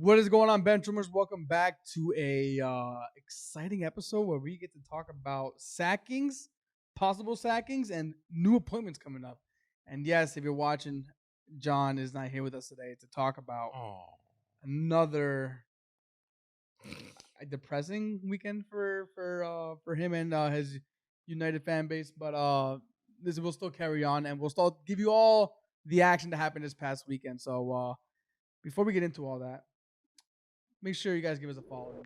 What is going on, Benchwarmers? Welcome back to a exciting episode where we get to talk about sackings, possible sackings, and new appointments coming up. And yes, if you're watching, John is not here with us today to talk about another depressing weekend for him and his United fan base. But this will still carry on, and we'll still give you all the action that happened this past weekend. So before we get into all that, make sure you guys give us a follow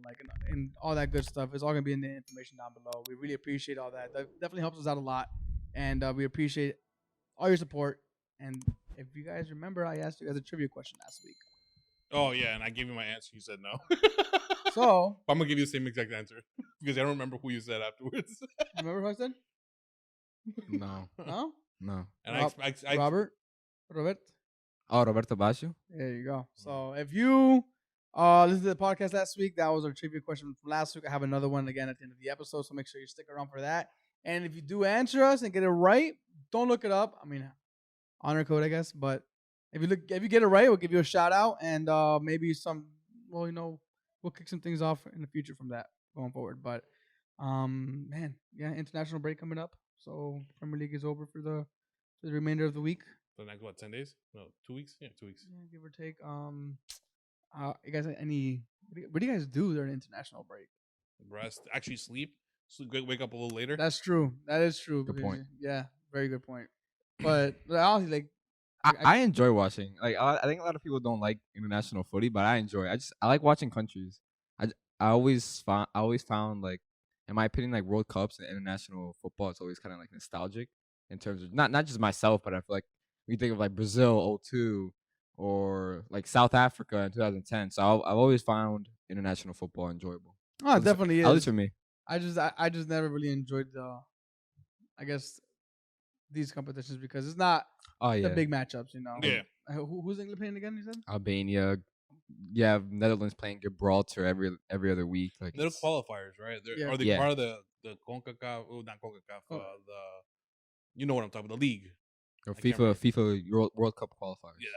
and all that good stuff. It's all gonna be in the information down below. We really appreciate all that. That definitely helps us out a lot, and we appreciate all your support. And if you guys remember, I asked you guys a trivia question last week. Oh yeah, and I gave you my answer. You said no. So I'm gonna give you the same exact answer because I don't remember who you said afterwards. remember what I said? No. No. And Robert. Oh, Roberto Baggio? There you go. So if you listened to the podcast last week, that was our trivia question from last week. I have another one again at the end of the episode, so make sure you stick around for that. And if you do answer us and get it right, don't look it up. I mean, honor code, I guess. But if you get it right, we'll give you a shout out and maybe we'll kick some things off in the future from that going forward. But international break coming up, so Premier League is over for the remainder of the week. The next 10 days? No, 2 weeks. Yeah, 2 weeks. Yeah, give or take. You guys what do you guys do during international break? Rest. Actually, sleep. Wake up a little later. That's true. That is true. Good point. Yeah, very good point. But honestly, I enjoy watching. Like I think a lot of people don't like international footy, but I enjoy. I like watching countries. I always found like, in my opinion, like World Cups and international football, it's always kind of like nostalgic in terms of not just myself, but I feel like when you think of like Brazil 2002 or like South Africa in 2010. So I've always found international football enjoyable. Oh, it definitely is. At least for me. I just never really enjoyed these competitions because it's not the big matchups, Yeah. Who's England playing again? You said Albania. Yeah, Netherlands playing Gibraltar every other week. Like They're qualifiers, right? Are they part of the CONCACAF? Oh, not CONCACAF. You know what I'm talking about? The league. Or FIFA World Cup qualifiers. Yeah.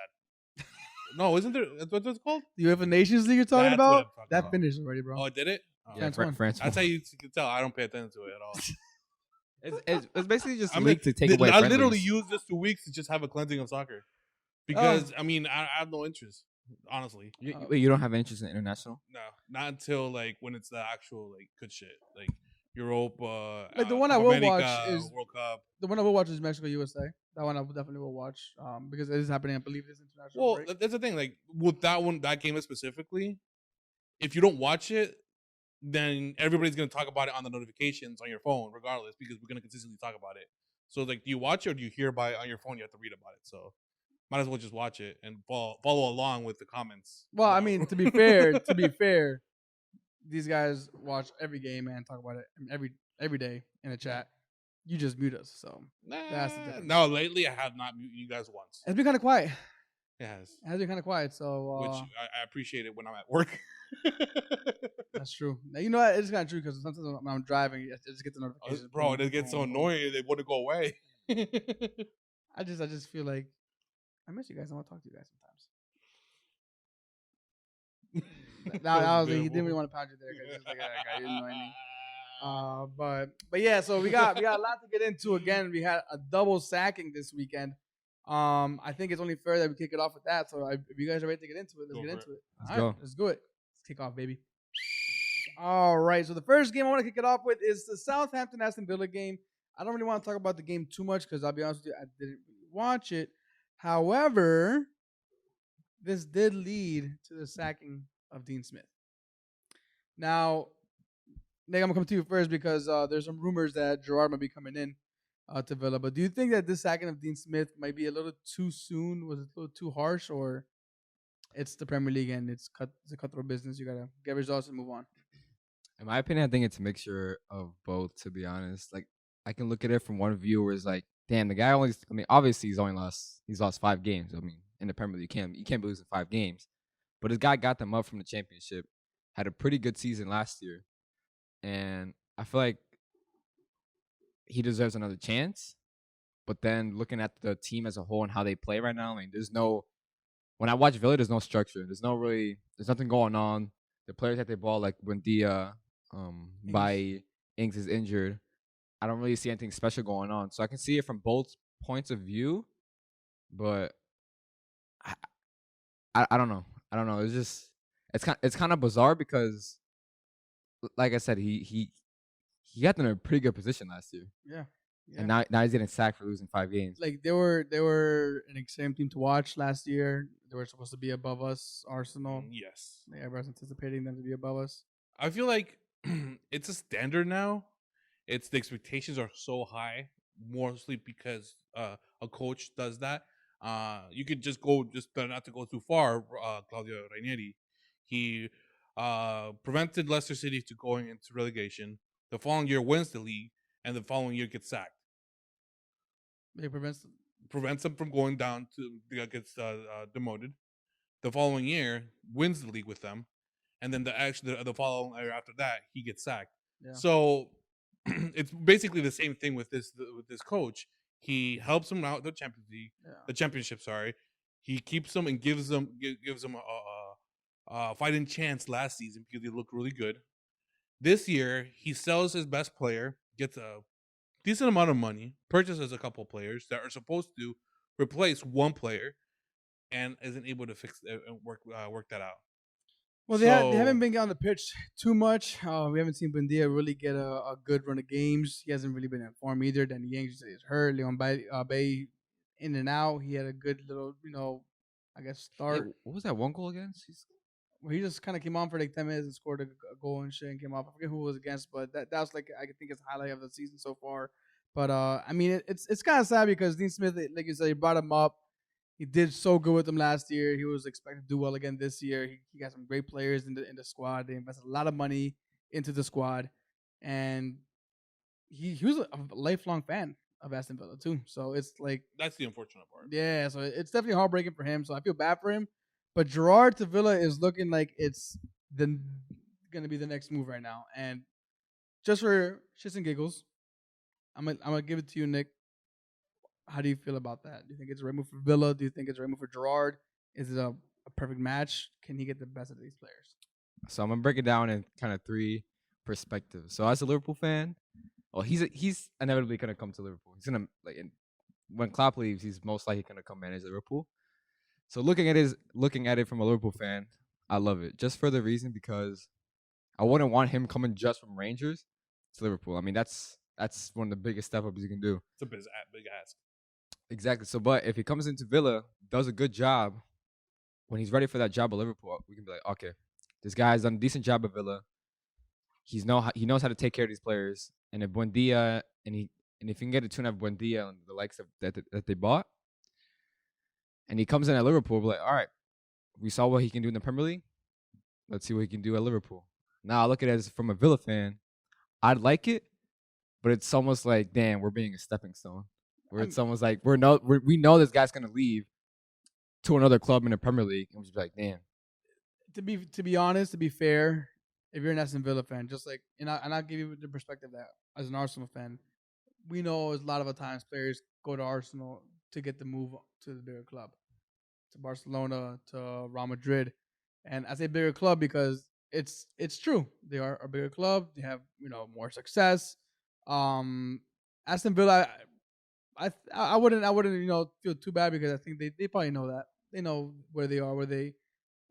No, isn't there? What's it called? The UEFA Nations League you're talking That's about? what I'm talking That about. finished already, bro. Oh, did it? Oh. Yeah, France. That's how you can tell. I don't pay attention to it at all. It's basically just a league to take away. I friendlies. literally used this 2 weeks to just have a cleansing of soccer because I have no interest, honestly. Wait, you don't have interest in international? No, not until like when it's the actual like good shit, like Europa. Like the one I will watch is World Cup. The one I will watch is Mexico USA. That one I definitely will watch because it is happening. I believe this international. Well, break. that's the thing. Like with that game specifically, if you don't watch it, then everybody's gonna talk about it on the notifications on your phone, regardless, because we're gonna consistently talk about it. So like, do you watch it or do you hear about it on your phone? You have to read about it. So might as well just watch it and follow along with the comments. Well, I mean, to be fair, these guys watch every game and talk about it every day in the chat. You just mute us, so that's the difference. No, lately I have not muted you guys once. It's been kind of quiet. It has. It has been kind of quiet, so which I appreciate it when I'm at work. That's true. Now, you know what? It's kind of true because sometimes when I'm driving, I just get the notifications. Bro, it gets so annoying. They want to go away. I just feel like I miss you guys. I want to talk to you guys sometimes. I was like, he didn't really want to pound you there because he's like, that guy, you annoying me. But yeah, so we got a lot to get into. Again, we had a double sacking this weekend. I think it's only fair that we kick it off with that. So if you guys are ready to get into it, let's get into it. Let's go. Let's do it. Let's kick off, baby. All right. So the first game I want to kick it off with is the Southampton Aston Villa game. I don't really want to talk about the game too much because I'll be honest with you, I didn't really watch it. However, this did lead to the sacking of Dean Smith. Now, Nick, I'm going to come to you first because there's some rumors that Gerrard might be coming in to Villa. But do you think that this sacking of Dean Smith might be a little too soon? Was it a little too harsh? Or it's the Premier League and it's a cutthroat business? You got to get results and move on. In my opinion, I think it's a mixture of both, to be honest. Like, I can look at it from one view where it's like, damn, the guy obviously he's lost 5 games. I mean, in the Premier League, you can't be losing 5 games. But his guy got them up from the championship, had a pretty good season last year. And I feel like he deserves another chance. But then looking at the team as a whole and how they play right now, I mean, there's no when I watch Villa, there's no structure. There's nothing going on. The players that they bought, like Buendia, by Ings is injured. I don't really see anything special going on. So I can see it from both points of view, but I, I don't know. I don't know. It's kind of bizarre because, like I said, he got in a pretty good position last year, Yeah. Yeah. and now he's getting sacked for losing 5 games. Like they were an extreme team to watch last year. They were supposed to be above us, Arsenal. Yes. Like, everyone's anticipating them to be above us. I feel like it's a standard now. It's the expectations are so high, mostly because a coach does that. You could just go, just not to go too far. Claudio Ranieri, he prevented Leicester City to going into relegation. The following year wins the league, and the following year gets sacked. It Prevents them from going down to gets demoted. The following year wins the league with them, and then the following year after that he gets sacked. Yeah. So it's basically the same thing with this coach. He helps them out the championship. Sorry, he keeps them and gives them a fighting chance last season because he looked really good. This year he sells his best player, gets a decent amount of money, purchases a couple players that are supposed to replace one player, and isn't able to fix work that out. Well, they haven't been on the pitch too much. We haven't seen Buendia really get a good run of games. He hasn't really been in form either. Danny Ings is hurt. Leon Bay in and out. He had a good little, I guess, start. Yeah, what was that one goal against? Well, he just kind of came on for like 10 minutes and scored a goal and shit and came off. I forget who it was against, but that was like, I think it's the highlight of the season so far. But I mean, it's kind of sad because Dean Smith, like you said, he brought him up. He did so good with them last year. He was expected to do well again this year. He got some great players in the squad. They invested a lot of money into the squad, and he was a lifelong fan of Aston Villa too. So it's like, that's the unfortunate part. Yeah, so it's definitely heartbreaking for him. So I feel bad for him. But Gerard to Villa is looking like it's going to be the next move right now. And just for shits and giggles, I'm gonna give it to you, Nick. How do you feel about that? Do you think it's a right move for Villa? Do you think it's a right move for Gerard? Is it a perfect match? Can he get the best of these players? So I'm gonna break it down in kind of three perspectives. So as a Liverpool fan, well, he's inevitably gonna come to Liverpool. He's gonna when Klopp leaves, he's most likely gonna come manage Liverpool. So looking at it from a Liverpool fan, I love it just for the reason because I wouldn't want him coming just from Rangers to Liverpool. I mean that's one of the biggest step ups you can do. It's a big ask. Exactly. So, but if he comes into Villa, does a good job, when he's ready for that job at Liverpool, we can be like, okay, this guy's done a decent job at Villa. He knows how to take care of these players. And if Buendia and if you can get a tune of Buendia and the likes of that they bought, and he comes in at Liverpool, we're like, all right, we saw what he can do in the Premier League. Let's see what he can do at Liverpool. Now I look at it as from a Villa fan, I'd like it, but it's almost like, damn, we're being a stepping stone. Where it's almost like we know this guy's gonna leave to another club in the Premier League, and we're just like, damn. To be honest, to be fair, if you're an Aston Villa fan, just like and I'll give you the perspective that as an Arsenal fan, we know a lot of the times players go to Arsenal to get the move to the bigger club, to Barcelona, to Real Madrid, and I say bigger club because it's true. They are a bigger club. They have more success. Aston Villa. I wouldn't feel too bad because I think they probably know that. They know where they are,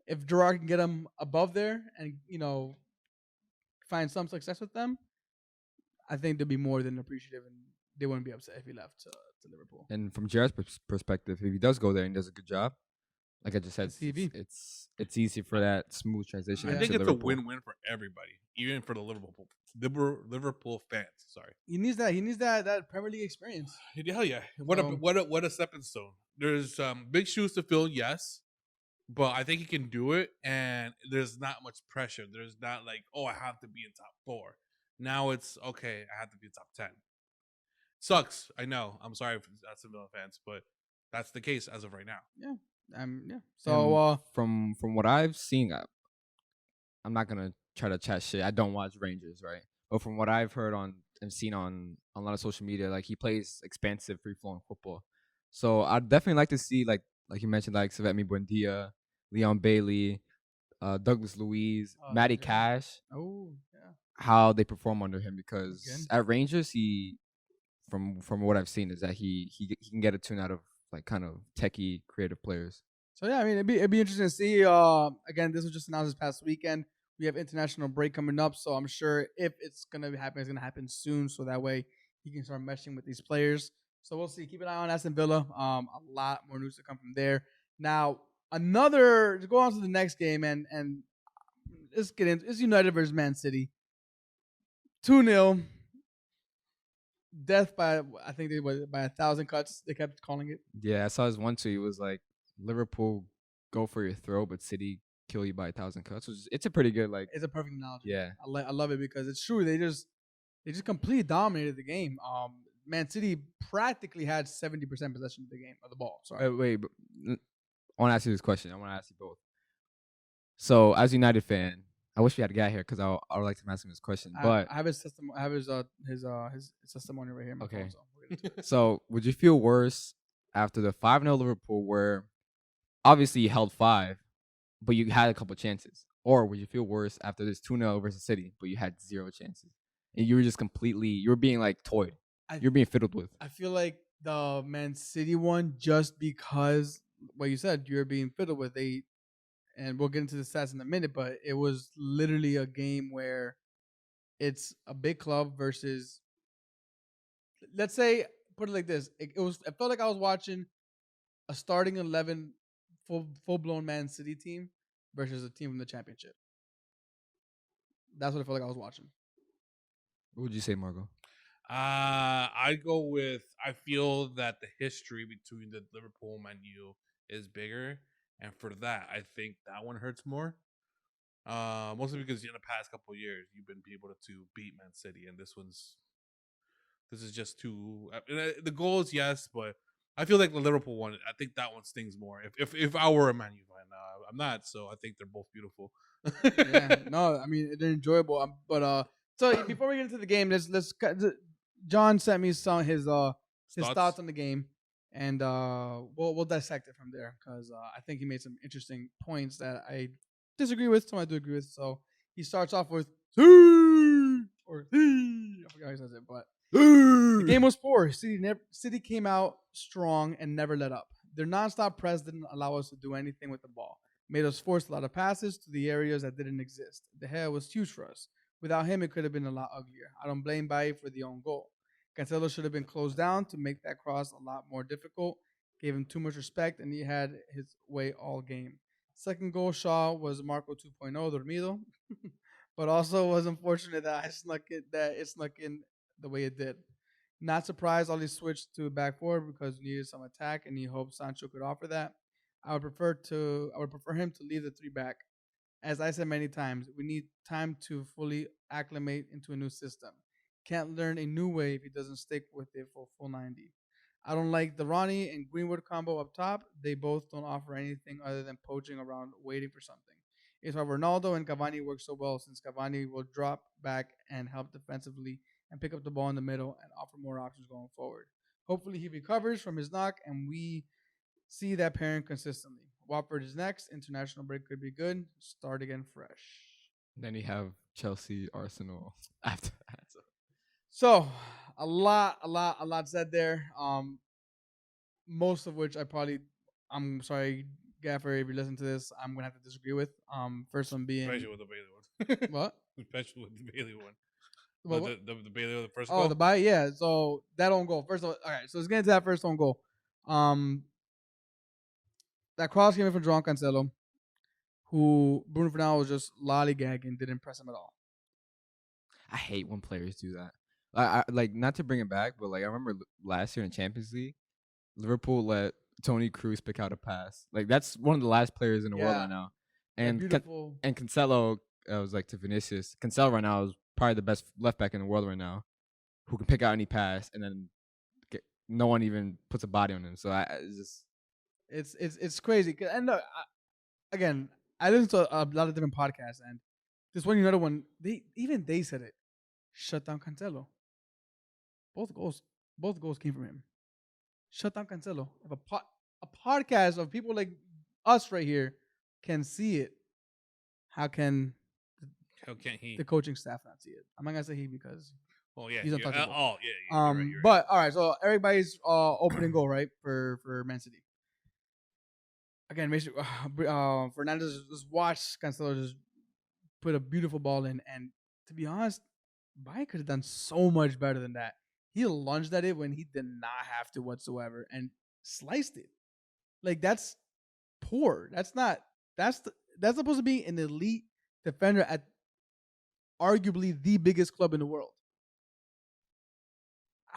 if Gerard can get them above there and find some success with them, I think they'll be more than appreciative and they wouldn't be upset if he left to Liverpool. And from Gerard's perspective, if he does go there and does a good job, like I just said, it's easy for that smooth transition. I think it's Liverpool. a win-win for everybody, even for the Liverpool fans. Sorry, he needs that Premier League experience. Hell yeah! What a stepping stone. There's big shoes to fill, yes, but I think he can do it, and there's not much pressure. There's not like, oh, I have to be in top 4. Now it's okay. I have to be in top 10. Sucks. I know. I'm sorry for Aston Villa fans, but that's the case as of right now. Yeah. Yeah. So from what I've seen, I'm not gonna try to chat shit. I don't watch Rangers, right? But from what I've heard and seen on a lot of social media, like he plays expansive, free flowing football. So I'd definitely like to see like like you mentioned, like Savemi Buendia, Leon Bailey, Douglas Luiz, Matty yeah. Cash, Oh, yeah. how they perform under him because Again. at Rangers he from what I've seen is that he can get a tune out of like kind of techie creative players. So yeah, I mean, it'd be interesting to see. Again, this was just announced this past weekend. We have international break coming up, so I'm sure if it's gonna happen, it's gonna happen soon. So that way he can start meshing with these players. So we'll see. Keep an eye on Aston Villa. A lot more news to come from there. Now, another to go on to the next game, and let's get into it's United versus Man City. 2-0. Death by I think they were by 1,000 cuts. They kept calling it. Yeah, I saw his one tweet. It was like Liverpool go for your throw, but City kill you by 1,000 cuts. It's a pretty good like. It's a perfect analogy. Yeah. I love it because it's true. They just completely dominated the game. Man City practically had 70% possession of the game of the ball. Sorry. Wait, but I want to ask you this question. I want to ask you both. So, as a United fan, I wish we had a guy here because I would like to ask him this question. But I have his system. I have his testimony right here. On my Okay. phone, so we're gonna do it. so, would you feel worse after the 5-0 Liverpool, where obviously you held 5, but you had a couple chances, or would you feel worse after this 2-0 versus City, but you had 0 chances, and you were just you were being like toyed, you're being fiddled with? I feel like the Man City one, just because what you said, you're being fiddled with. And we'll get into the stats in a minute, but it was literally a game where it's a big club versus, let's say, put it like this. It felt like I was watching a starting 11 full blown Man City team versus a team from the championship. That's what I felt like I was watching. What would you say, Margo? I go with I feel that the history between the Liverpool and Man U is bigger, and for that, I think that one hurts more. Mostly because in the past couple of years you've been able to beat Man City, and this is just too. The goal is yes, but I feel like the Liverpool one. I think that one stings more. If I were a Man U fan, I'm not. So I think they're both beautiful. Yeah, no, I mean they're enjoyable. But so before we get into the game, John sent me his thoughts on the game, and we'll dissect it from there because I think he made some interesting points that I disagree with, some I do agree with. So he starts off with or I forgot how he says it, but the game was poor. City came out strong and never let up. Their nonstop press didn't allow us to do anything with the ball. Made us force a lot of passes to the areas that didn't exist. De Gea was huge for us. Without him, it could have been a lot uglier. I don't blame Baye for the own goal. Cancelo should have been closed down to make that cross a lot more difficult. Gave him too much respect, and he had his way all game. Second goal, Shaw was Marco 2.0 dormido, but also was unfortunate that it snuck in the way it did. Not surprised, Ollie switched to back forward because we needed some attack, and he hoped Sancho could offer that. I would prefer him to leave the 3 back. As I said many times, we need time to fully acclimate into a new system. Can't learn a new way if he doesn't stick with it for full 90. I don't like the Ronnie and Greenwood combo up top. They both don't offer anything other than poaching around waiting for something. It's why Ronaldo and Cavani work so well, since Cavani will drop back and help defensively and pick up the ball in the middle and offer more options going forward. Hopefully he recovers from his knock and we see that pairing consistently. Watford is next. International break could be good. Start again fresh. Then you have Chelsea, Arsenal after that. So a lot said there. Most of which I'm sorry, Gaffer, if you listen to this, I'm gonna have to disagree with. First one being Especially with the Bailey one. what? Especially with the Bailey one. What? The Bailey, the first Oh, goal. the bye, yeah. So that own goal. First of all right. So let's get into that first own goal. That cross came in from João Cancelo, who Bruno Fernandes was just lollygagging, didn't press him at all. I hate when players do that. I like, not to bring it back, but like I remember last year in Champions League, Liverpool let Tony Cruz pick out a pass. Like that's one of the last players in the world right now. And beautiful. And Cancelo was like to Vinicius. Cancelo right now is probably the best left back in the world right now, who can pick out any pass and then no one even puts a body on him. So it's crazy. And look, again, I listen to a lot of different podcasts, and this one United one, they said it. Shut down Cancelo. Both goals came from him. Shut down Cancelo. a podcast of people like us right here can see it, how can How can't he? the coaching staff not see it? I'm not gonna say he because Oh yeah, he's you're- untouchable. oh yeah, you're right, you're right. But all right, so everybody's opening goal right for Man City. Again, make sure Fernandez just watch Cancelo just put a beautiful ball in, and to be honest, Bayern could have done so much better than that. He lunged at it when he did not have to whatsoever and sliced it. Like that's poor. That's not. That's supposed to be an elite defender at arguably the biggest club in the world.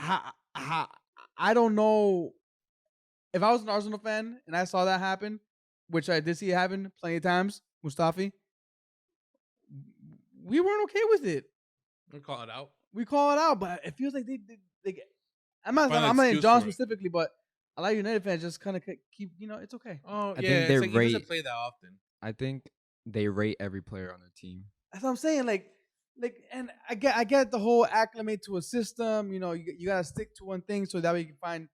I don't know if I was an Arsenal fan and I saw that happen, which I did see it happen plenty of times. Mustafi, we weren't okay with it. We call it out. We call it out, but it feels like they I'm not Find an saying excuse John for it. specifically, but a lot of United fans just kind of keep, it's okay. Oh I yeah, think it's they like he doesn't rate- play that often. I think they rate every player on their team. That's what I'm saying. Like, and I get the whole acclimate to a system. You gotta stick to one thing so that way you can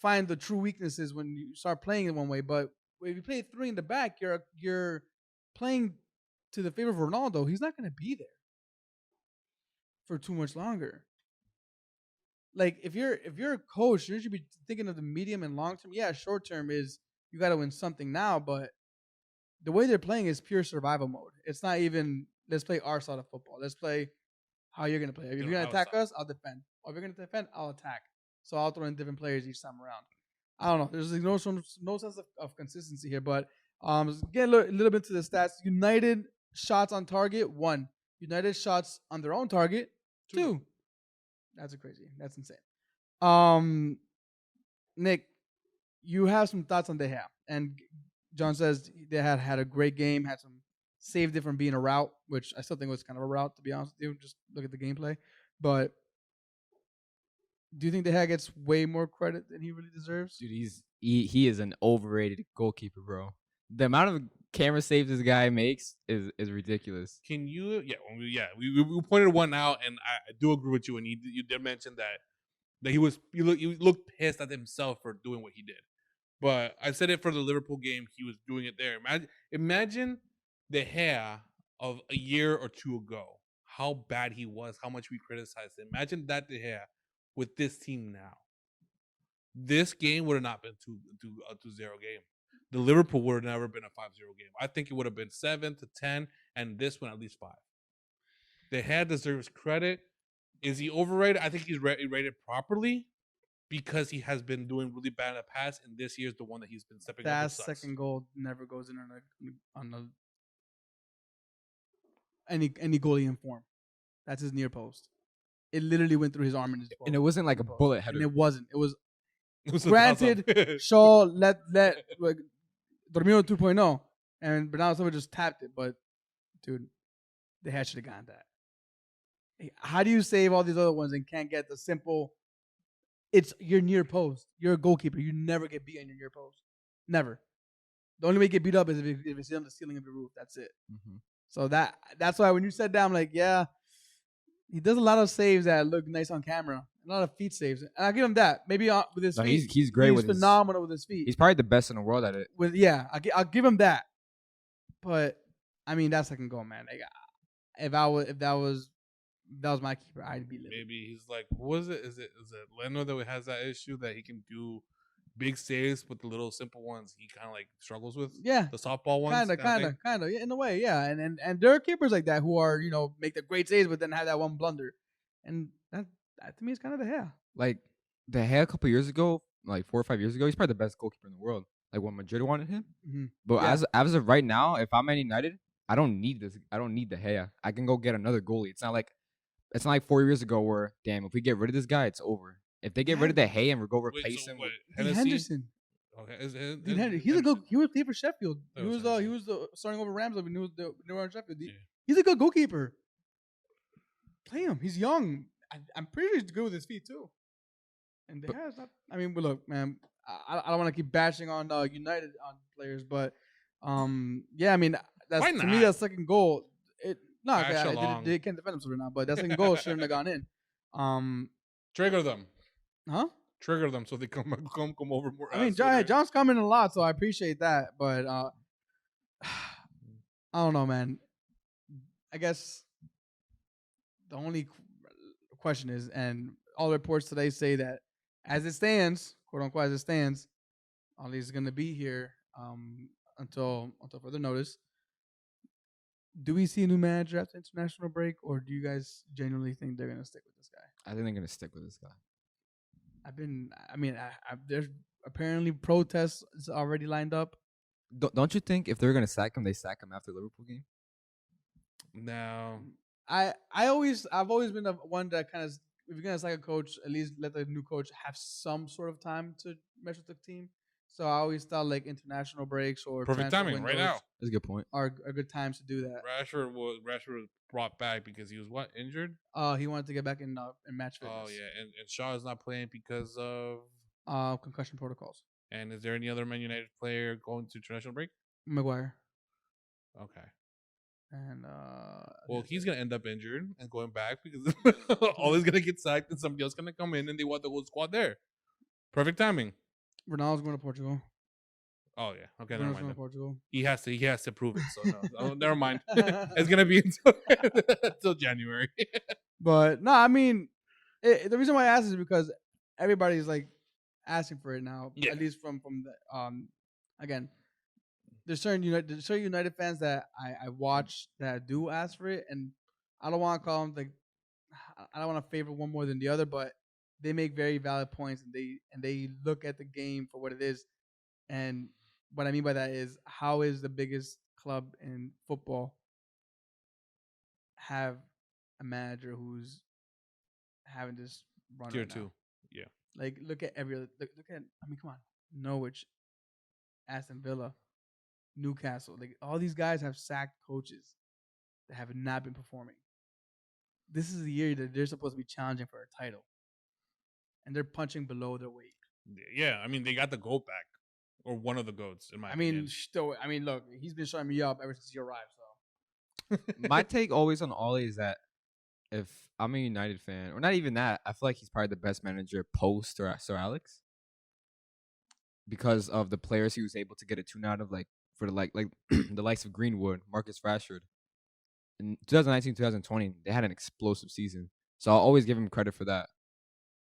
find the true weaknesses when you start playing it one way. But if you play three in the back, you're playing to the favor of Ronaldo. He's not gonna be there for too much longer. Like if you're a coach, you should be thinking of the medium and long term. Yeah, short term is you got to win something now, but the way they're playing is pure survival mode. It's not even let's play our side of football. Let's play how you're gonna play. If you're gonna attack us, I'll defend. Or if you're gonna defend, I'll attack. So I'll throw in different players each time around. I don't know. There's like no sense of consistency here, but get a little bit to the stats. United shots on target 1. United shots on their own target 2. That's crazy. That's insane. Nick, you have some thoughts on De Gea, and John says they had a great game, had some saved it from being a rout, which I still think was kind of a rout to be honest with you. Just look at the gameplay. But do you think De Gea gets way more credit than he really deserves? Dude, he is an overrated goalkeeper, bro. The amount of camera saves this guy makes is ridiculous. Can you? Yeah, we pointed one out, and I do agree with you. And you did mention that he looked pissed at himself for doing what he did. But I said it for the Liverpool game. He was doing it there. Imagine De Gea of a year or two ago. How bad he was. How much we criticized him. Imagine that De Gea with this team now. This game would have not been 2-0 game. The Liverpool would have never been a 5-0 game. I think it would have been 7-10, and this one at least 5. De Gea deserves credit. Is he overrated? I think he's rated properly because he has been doing really bad in the past, and this year's the one that he's been stepping up. That second goal never goes in on any goalie in form. That's his near post. It literally went through his arm and his And it wasn't like a bullet header. And it wasn't. It was It granted. Shaw let like, Dormiro 2.0, and Bernardo Silva just tapped it. But dude, they should have gotten that. How do you save all these other ones and can't get the simple? It's your near post. You're a goalkeeper. You never get beat on your near post. Never. The only way you get beat up is if it's on the ceiling of your roof. That's it. Mm-hmm. So that's why when you said that, I'm like, yeah, he does a lot of saves that look nice on camera. A lot of feet saves. And I'll give him that. Maybe with his feet. He's great with phenomenal with his feet. He's probably the best in the world at it. I'll give him that. But I mean, that second goal, man. Like, if that was my keeper, I'd be livid. Maybe he's like, what is it? Is it Leno that has that issue that he can do big saves, but the little simple ones he kind of like struggles with? Yeah, the softball ones. Kind of. Yeah, in a way, yeah. And there are keepers like that who are make the great saves, but then have that one blunder, and that to me is kind of De Gea. Like De Gea a couple years ago, like 4 or 5 years ago, he's probably the best goalkeeper in the world. Like when Madrid wanted him. Mm-hmm. But as of right now, if I'm at United, I don't need this. I don't need De Gea. I can go get another goalie. It's not like 4 years ago where damn, if we get rid of this guy, it's over. If they get rid of De Gea and we go replace him with Henderson. Okay, He was playing for Sheffield. He was the starting over Ramsdale. We knew on Sheffield. Yeah. He's a good goalkeeper. Play him. He's young. I'm pretty sure he's good with his feet too. And De Gea's not. I mean, but look, man. I don't want to keep bashing on United on players, but yeah. I mean, that's to me that second goal. They can't defend themselves right now, but that second goal shouldn't have gone in. Trigger them. Huh? trigger them so they come over more. I mean, sooner. John's coming a lot, so I appreciate that. But I don't know, man. I guess the only question is, and all reports today say that as it stands, quote unquote, as it stands, Ollie's going to be here until further notice. Do we see a new manager after international break, or do you guys genuinely think they're going to stick with this guy? I think they're gonna stick with this guy. There's apparently protests already lined up. Don't you think if they're gonna sack him, they sack him after the Liverpool game? No. I've always been the one that kind of, if you're gonna sack a coach, at least let the new coach have some sort of time to mesh with the team. So I always thought like international breaks or Perfect timing right now. That's a good point. are good times to do that. Rashford was brought back because he was injured. He wanted to get back in match fitness. Oh yeah, and Shaw is not playing because of concussion protocols. And is there any other Man United player going to international break? Maguire. Okay. And well, he's gonna end up injured and going back because Ollie's gonna get sacked and somebody else gonna come in and they want the whole squad there. Perfect timing. Ronaldo's going to Portugal. Oh yeah, okay, Ronaldo's never going mind. to Portugal. He has to prove it. So no, never mind. It's gonna be until January. But no, I mean, the reason why I asked is because everybody's like asking for it now. Yeah. At least from the again, there's certain United fans that I watch that do ask for it, and I don't want to call them like, I don't want to favor one more than the other, but they make very valid points, and they look at the game for what it is. And what I mean by that is, how is the biggest club in football have a manager who's having this run Tier right now? 2, yeah. Like, look at every other. Look at. I mean, come on, Norwich, Aston Villa, Newcastle. Like, all these guys have sacked coaches that have not been performing. This is the year that they're supposed to be challenging for a title, and they're punching below their weight. Yeah, I mean they got the goat back, or one of the goats in my opinion. Look, he's been showing me up ever since he arrived. So My take always on Ollie is that if I'm a United fan, or not even that, I feel like he's probably the best manager post Sir Alex because of the players he was able to get a tune out of, like for the the likes of Greenwood, Marcus Rashford. In 2019, 2020, they had an explosive season, so I'll always give him credit for that,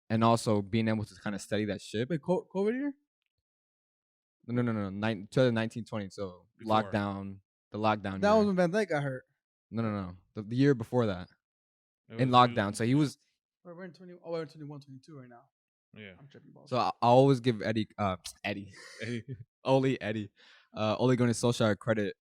and also being able to kind of steady that ship. wait, COVID year? No, 2019, 20. So Before. the lockdown. That year. was when Van Dijk got hurt. No. The year before that, It in was- lockdown. So he was. We're in 20. Oh, we're in 21, 22 right now. Yeah. I'm tripping balls. So I always give Eddie, Ole Gunnar Solskjaer credit,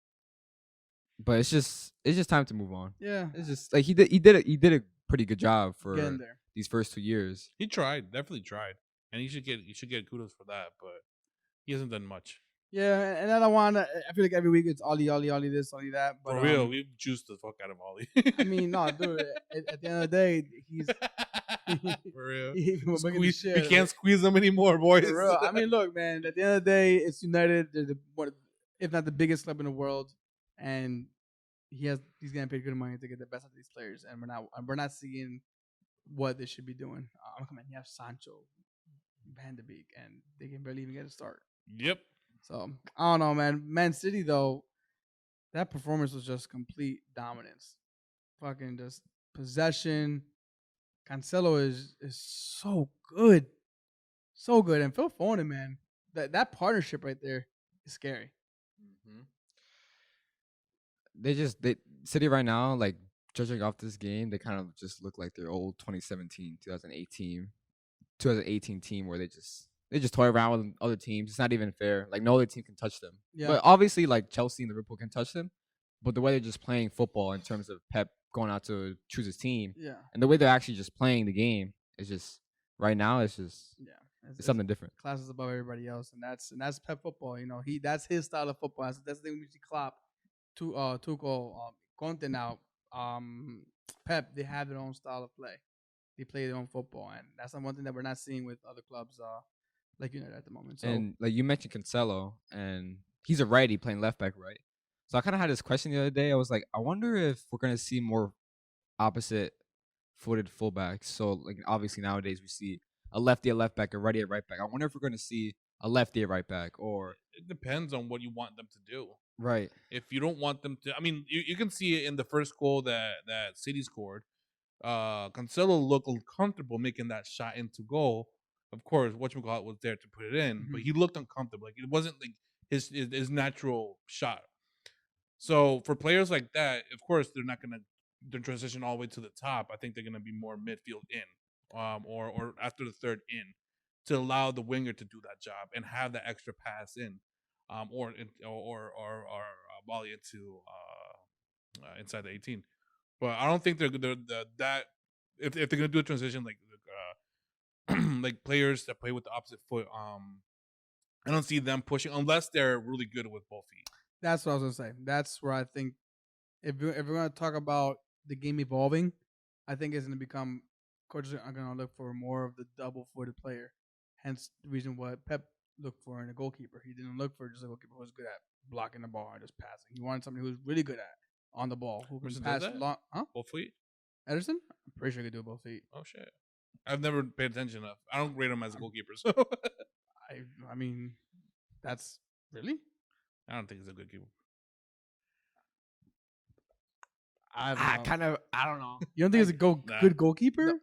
but it's just time to move on. yeah, It's just like he did a pretty good job for getting there. these first 2 years. He definitely tried, and he should get kudos for that. But he hasn't done much. Yeah, and I don't want to. I feel like every week it's Ollie this, Ollie that. But For real, we've juiced the fuck out of Ollie. I mean, no, dude. At the end of the day, he's For real. we're making the shit. We can't squeeze them anymore, boys. For real. I mean, look, man. At the end of the day, it's United. They're if not the biggest club in the world, and he's getting paid good money to get the best out of these players, and we're not seeing what they should be doing. Come on, you have Sancho, Van de Beek, and they can barely even get a start. Yep. So I don't know, man. Man City though, that performance was just complete dominance. Fucking just possession. Cancelo is so good, and Phil Foden, man. That partnership right there is scary. They City right now, like judging off this game, they kind of just look like their old 2017, 2018 team where they just toy around with other teams. It's not even fair. Like no other team can touch them. Yeah. But obviously, like Chelsea and Liverpool can touch them. But the way they're just playing football in terms of Pep going out to choose his team, Yeah, and the way they're actually just playing the game is just right now. It's just yeah. it's something different. Classes above everybody else, and that's Pep football. You know, that's his style of football. That's the thing we see Klopp, Tuchel, Conte now, Pep. They have their own style of play. They play their own football, and that's one thing that we're not seeing with other clubs like United at the moment. So, And like you mentioned Cancelo, and he's a righty playing left back, right? So I kind of had this question the other day. I was like, I wonder if we're gonna see more opposite-footed fullbacks. So like obviously nowadays we see a lefty at left back, a righty at right back. I wonder if we're going to see a lefty at right back or It depends on what you want them to do. right. If you don't want them to, I mean, you can see it in the first goal that City scored. Cancelo looked uncomfortable making that shot into goal. Of course, whatchamacallit was there to put it in, but he looked uncomfortable. Like it wasn't like his natural shot. So for players like that, of course, they're not gonna transition all the way to the top. I think they're gonna be more midfield in, or after the third in, to allow the winger to do that job and have that extra pass in, or volley into inside the 18. But I don't think they're that if they're gonna do a transition like like players that play with the opposite foot. I don't see them pushing unless they're really good with both feet. That's what I was gonna say. That's where I think if we're gonna talk about the game evolving, I think it's gonna become coaches are gonna look for more of the double-footed player. Hence the reason what Pep looked for in a goalkeeper. He didn't look for just a goalkeeper who was good at blocking the ball or just passing. He wanted somebody who was really good at on the ball who can pass long. Huh? Both feet? Ederson? I'm pretty sure he could do it both feet. Oh shit! I've never paid attention enough. I don't rate him as a goalkeeper, so I mean, that's really. I don't think he's a good keeper. I don't know. You don't think he's a good goalkeeper? No,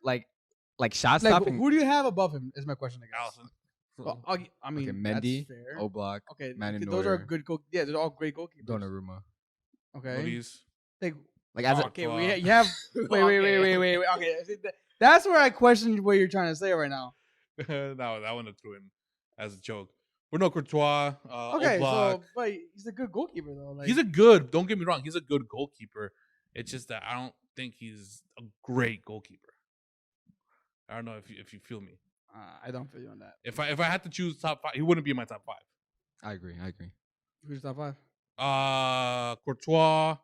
like shot Like, stopping. who do you have above him? Is my question. I guess. Allison. Well, I mean, okay, Mendy, that's fair. Oblak, Okay, Manon those are Neuer, good. Yeah, they're all great goalkeepers. Donnarumma. Okay. Movies. Like as Okay, you have. Wait. Okay, that's where I question what you're trying to say right now. No, that one I threw in as a joke. But no, Courtois. Okay, Oblak. but he's a good goalkeeper though. Like, He's a good. Don't get me wrong. He's a good goalkeeper. It's just that I don't think he's a great goalkeeper. I don't know if you feel me. I don't feel you on that. If I had to choose top 5, he wouldn't be in my top 5. I agree. Who's top 5? Courtois.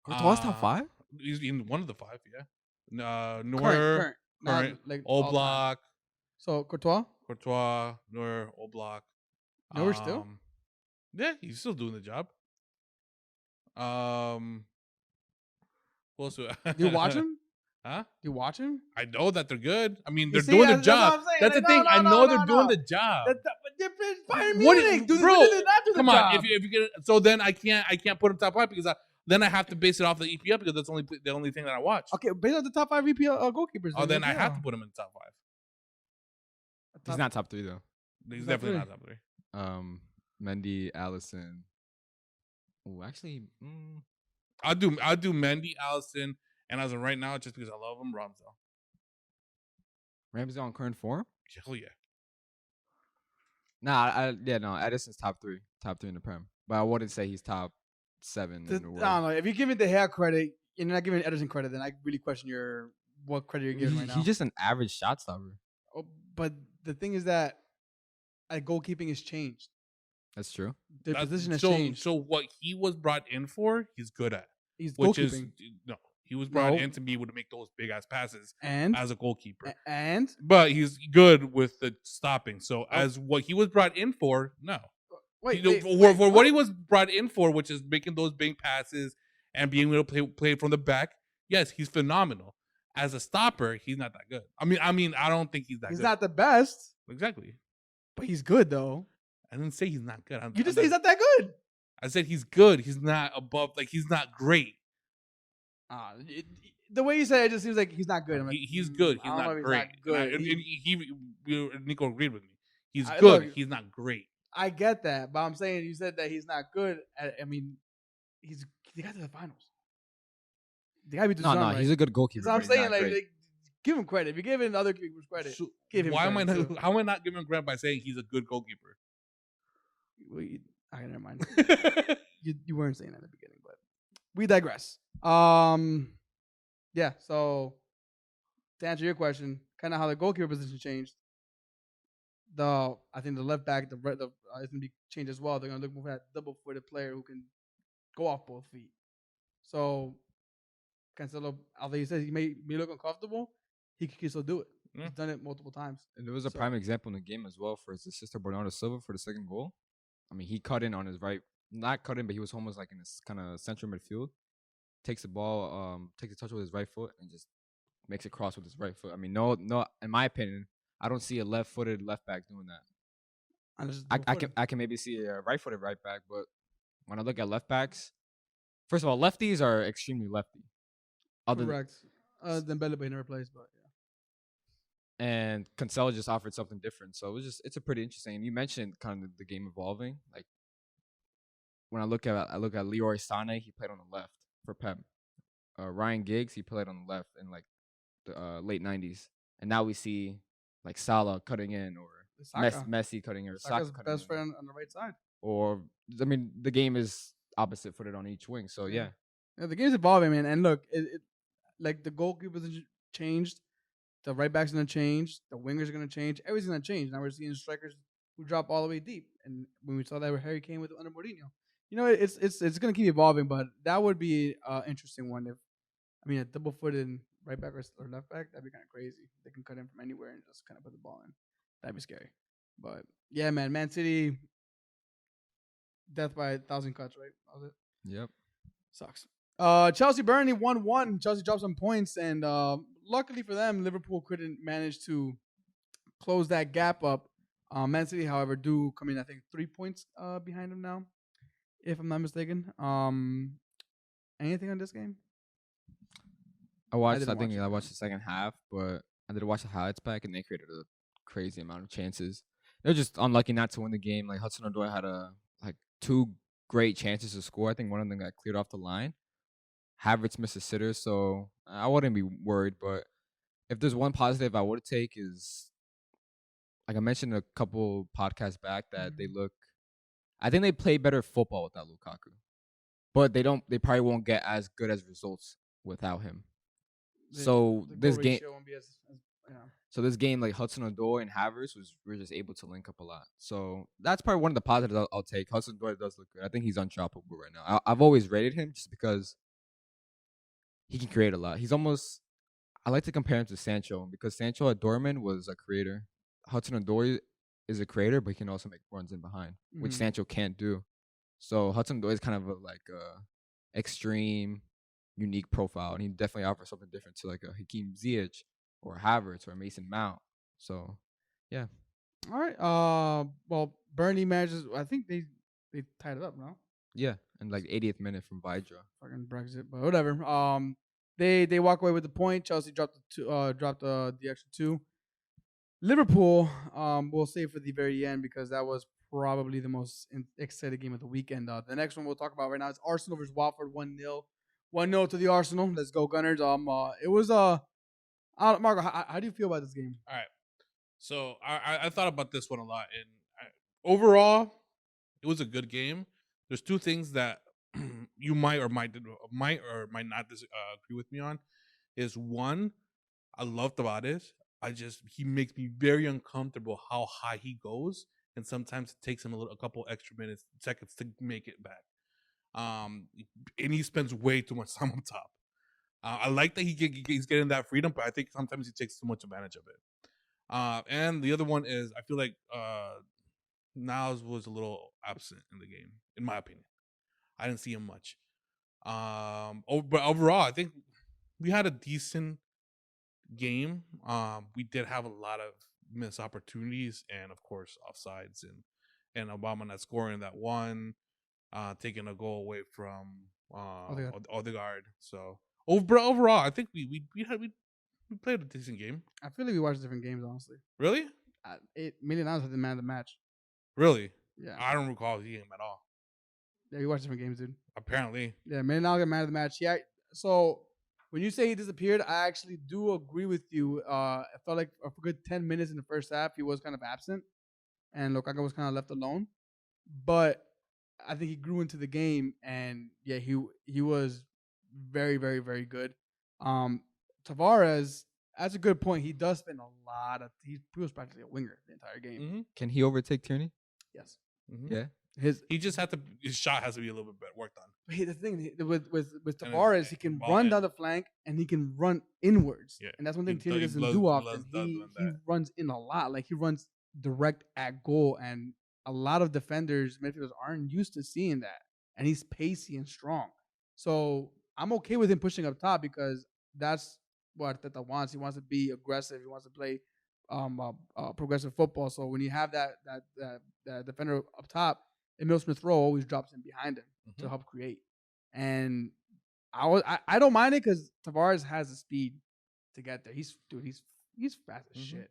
Courtois top 5? He's in one of the 5. Yeah. Neuer, Current. current, Like all time. Oblak, So Courtois. Neuer, Oblak. Neuer still? Yeah, he's still doing the job. Who else? Do you watch him? Huh? Do you watch him? I know that they're good. I mean, You they're see, doing the that's what job. I'm saying. That's Like, the thing. no, I no, know no, they're no, doing no. the job. But it's Bayern What- Munich. bro, They did not do the Come job. on, if you get so then I can't put him top 5 because then I have to base it off the EPL because that's the only thing that I watch. Okay, based on the top 5 EPL goalkeepers. Oh, then I EPL. have to put him in the top 5. He's not top 3 though. He's Top definitely three. not top 3. Mendy, Allison. Oh, actually, I'll do Mendy, Allison, and as of right now, just because I love him, Ramsdale. Ramsey on current form? Hell yeah. Nah, no. Edison's top 3 in the Prem, but I wouldn't say he's top 7 in the I world. don't know. If you give me the hair credit, and you're not giving Ederson credit, then I really question what credit you're giving right now. He's just an average shot stopper. Oh, but the thing is that goalkeeping has changed. That's true. The position has so, changed. So what he was brought in for, he's good at. He's Which goalkeeping. he was brought in to be able to make those big ass passes and as a goalkeeper. But he's good with the stopping. So as what he was brought in for, no. For what he was brought in for, which is making those big passes and being able to play from the back, yes, he's phenomenal. As a stopper, he's not that good. I mean, I don't think he's that good. He's not the best. Exactly. But he's good though. I didn't say he's not good. You just say he's not that good. I said he's good. He's not above. Like he's not great. The way you say it just seems like he's not good. I'm like, He's good. He's not great. Nico agreed with me. He's good. Look, he's not great. I get that, but I'm saying you said that he's not good. I mean, they got to the finals. They got to be No, right? he's a good goalkeeper. So I'm but he's saying not like great. give him credit. If you're giving other keepers credit, So give him. why am I credit, not? too. How am I not giving him credit by saying he's a good goalkeeper? Okay, never mind. you weren't saying that in the beginning, but we digress. Yeah. So to answer your question, kind of how the goalkeeper position changed. I think the left back, it's going to be changed as well. They're going to look more for that double-footed player who can go off both feet. So Cancelo, although he says he may look uncomfortable, he can still do it. He's done it multiple times. And there was a prime example in the game as well for his sister Bernardo Silva for the second goal. I mean, he cut in on his right, not cut in, but he was almost like in this kind of central midfield. Takes the ball, takes a touch with his right foot, and just makes it cross with his right foot. I mean, no, in my opinion, I don't see a left-footed left back doing that. Unless it's I can maybe see a right-footed right back, but when I look at left backs, first of all, lefties are extremely lefty. Other than, correct. Dembele, but he never plays. But and Cancelo just offered something different, so it's a pretty interesting. And you mentioned kind of the game evolving. Like when I look at Leroy Sané, he played on the left for Pep. Ryan Giggs, he played on the left in like the late '90s, and now we see like Salah cutting in or Saka. Messi cutting in or Saka Saka's cutting best in. friend on the right side. Or I mean, the game is opposite footed on each wing, so yeah. Yeah, the game's evolving, man. And look, like the goalkeepers changed, the right back's gonna change, the wingers are gonna change, everything's gonna change. Now we're seeing strikers who drop all the way deep, and when we saw that with Harry Kane with under Mourinho, it's gonna keep evolving. But that would be an interesting one. If I mean a double-footed right back or left back, that'd be kind of crazy. They can cut in from anywhere and just kind of put the ball in. That'd be scary. But yeah, Man City, death by 1,000 cuts, right? That was it. Yep. Sucks. Chelsea Burnley 1-1. Chelsea dropped some points, and luckily for them, Liverpool couldn't manage to close that gap up. Man City, however, do come in, I think, 3 points behind them now, if I'm not mistaken. Anything on this game? I watched didn't watch it. I watched the second half, but I did watch the highlights back, and they created a crazy amount of chances. They're just unlucky not to win the game. Like Hudson-Odoi had two great chances to score. I think one of them got cleared off the line. Havertz missed a sitter, so I wouldn't be worried. But if there's one positive I would take is, like I mentioned a couple podcasts back, that they look. I think they play better football without Lukaku, but they don't. They probably won't get as good as results without him. So this game, won't be as so this game, like Hudson-Odoi and Havertz we're just able to link up a lot. So that's probably one of the positives I'll take. Hudson-Odoi does look good. I think he's unstoppable right now. I've always rated him just because he can create a lot. He's almost. I like to compare him to Sancho because Sancho at Dortmund was a creator. Hudson-Odoi is a creator, but he can also make runs in behind, which Sancho can't do. So Hudson-Odoi is kind of a extreme, unique profile, and he definitely offers something different to like a Hakeem Ziyech or Havertz or Mason Mount. So, yeah. All right. Well, Burnley manages. I think they tied it up, no? Yeah, and like 80th minute from Vidra. Fucking Brexit, but whatever. They walk away with the point. Chelsea dropped the extra 2. Liverpool, we'll save for the very end because that was probably the most exciting game of the weekend. The next one we'll talk about right now is Arsenal versus Watford, 1-0. 1-0 to the Arsenal. Let's go, Gunners. It was Marco, how do you feel about this game? All right. So I thought about this one a lot, and overall, it was a good game. There's two things that you might or might not agree with me on. Is one, I loved about it. He makes me very uncomfortable how high he goes, and sometimes it takes him a couple extra seconds to make it back. And he spends way too much time on top. I like that he's getting that freedom, but I think sometimes he takes too much advantage of it. And the other one is I feel like Niles was a little absent in the game, in my opinion. I didn't see him much. But overall, I think we had a decent game. We did have a lot of missed opportunities, and of course offsides, and Obama not scoring that one, taking a goal away from Odegaard. So overall, I think we played a decent game. I feel like we watched different games, honestly. Really? Million had the man of the match. Really? Yeah. I don't recall the game at all. Yeah, we watched different games, dude. Apparently. Yeah, Million got man of the match. Yeah. So when you say he disappeared, I actually do agree with you. I felt like for a good 10 minutes in the first half, he was kind of absent, and Lukaku was kind of left alone. But I think he grew into the game, and yeah, he was very, very, very good. Tavares, that's a good point. He does spend a lot of. He was practically a winger the entire game. Mm-hmm. Can he overtake Tierney? Yes. Mm-hmm. Yeah. His shot has to be a little bit worked on. But the thing with Tavares, he can run down the flank and he can run inwards, and that's one thing Tierney doesn't do often. He runs in a lot, like he runs direct at goal, and a lot of midfielders aren't used to seeing that. And he's pacey and strong, so I'm okay with him pushing up top because that's what Arteta wants. He wants to be aggressive. He wants to play progressive football. So when you have that defender up top, Emil Smith Rowe always drops in behind him to help create. And I don't mind it because Tavares has the speed to get there. He's fast as shit.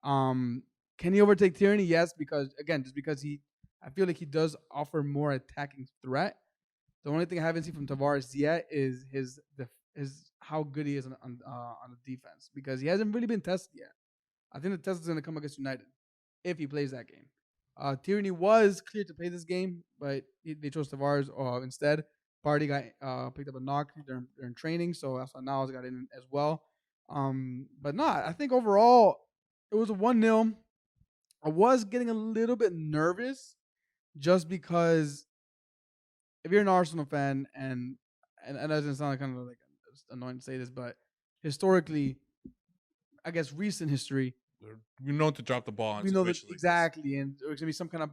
Can he overtake Tierney? Yes, because I feel like he does offer more attacking threat. The only thing I haven't seen from Tavares yet is his how good he is on the defense, because he hasn't really been tested yet. I think the test is going to come against United if he plays that game. Tierney was cleared to play this game, but they chose Tavares instead. Party got picked up a knock during training, so that's why Niles got in as well. But no, I think overall it was a 1-0. I was getting a little bit nervous just because if you're an Arsenal fan, and it doesn't sound kind of like annoying to say this, but historically, I guess recent history, we know to drop the ball on we know that exactly, and there's gonna be some kind of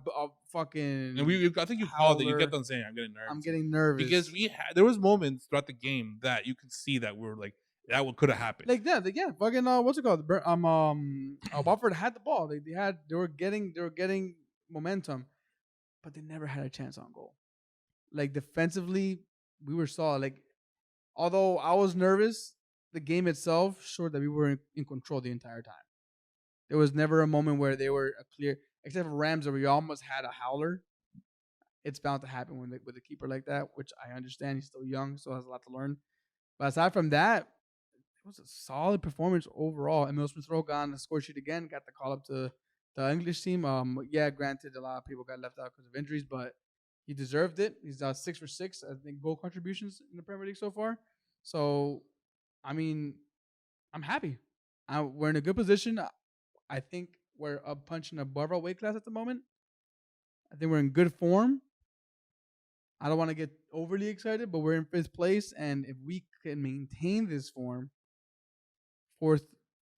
fucking. And I think you called it. You kept on saying, "I'm getting nervous." Because there was moments throughout the game that you could see that we were like, that could have happened. Like fucking what's it called? Watford had the ball. They were getting momentum, but they never had a chance on goal. Like defensively, we were solid. Like, although I was nervous, the game itself showed that we were in control the entire time. There was never a moment where they were a clear, except for Rams, where we almost had a howler. It's bound to happen with a keeper like that, which I understand. He's still young, so has a lot to learn. But aside from that, it was a solid performance overall. Emil Smith Rowe got on the score sheet again, got the call up to the English team. Granted, a lot of people got left out because of injuries, but he deserved it. He's 6 for 6, I think, goal contributions in the Premier League so far. So, I mean, I'm happy. We're in a good position. I think we're punching above our weight class at the moment. I think we're in good form. I don't want to get overly excited, but we're in 5th place, and if we can maintain this form, 4th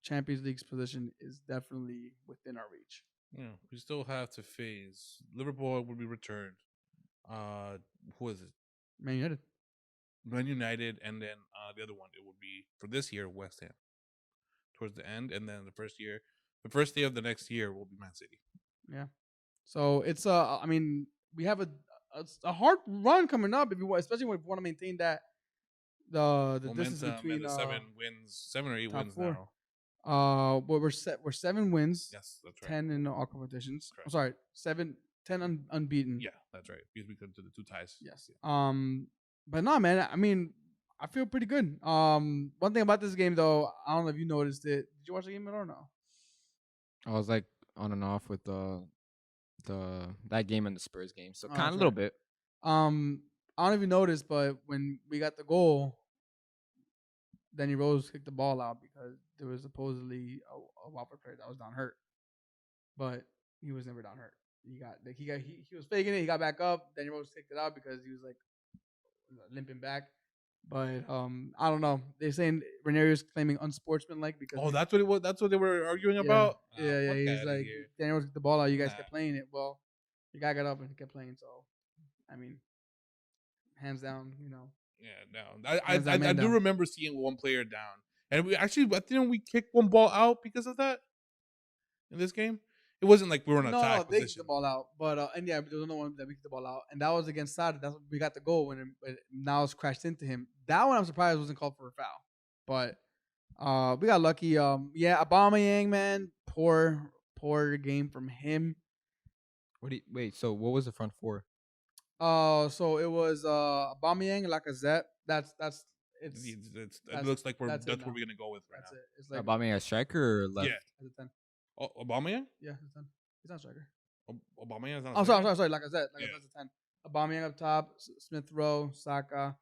Champions League position is definitely within our reach. Yeah, we still have to face Liverpool. Will be returned. Who is it? Man United, and then the other one, it would be for this year, West Ham. Towards the end, and then the first day of the next year will be Man City. Yeah. So it's I mean, we have a hard run coming up, especially if we want to maintain that the distance between the 7 or 8 wins 4. Now. Well, we're 7 wins. Yes, that's right. 10 in all competitions. I'm sorry, 10 unbeaten. Yeah, that's right. Because we come to the 2 ties. Yes. But no, man. I mean, I feel pretty good. One thing about this game, though, I don't know if you noticed it. Did you watch the game at all or no? I was like on and off with that game and the Spurs game, so kind of a little bit. I don't know if you noticed, but when we got the goal, Danny Rose kicked the ball out because there was supposedly a Watford player that was down hurt, but he was never down hurt. He was faking it. He got back up. Danny Rose kicked it out because he was like limping back. But I don't know. They're saying Ranieri's claiming unsportsmanlike because that's what it was. That's what they were arguing about. Yeah. He's like, Danny Rose kicked the ball out. You guys kept playing it. Well, the guy got up and kept playing. So, I mean, hands down, Yeah, no. I do remember seeing one player down, and didn't we kick one ball out because of that in this game? It wasn't like we were in attack position. They kicked the ball out, but there was no one that we kicked the ball out, and that was against Sada. That's when we got the goal when Niles crashed into him. That one I'm surprised wasn't called for a foul, but we got lucky. Aubameyang, man, poor game from him. So what was the front four? So it was Aubameyang, Lacazette. It looks like that's where we're gonna go with right now. It's like Aubameyang a striker or left? Yeah, as a 10. Aubameyang? Yeah, he's 10. He's not a striker. Aubameyang's not. Sorry. Lacazette. Lacazette's a 10. Aubameyang up top. Smith Rowe, Saka,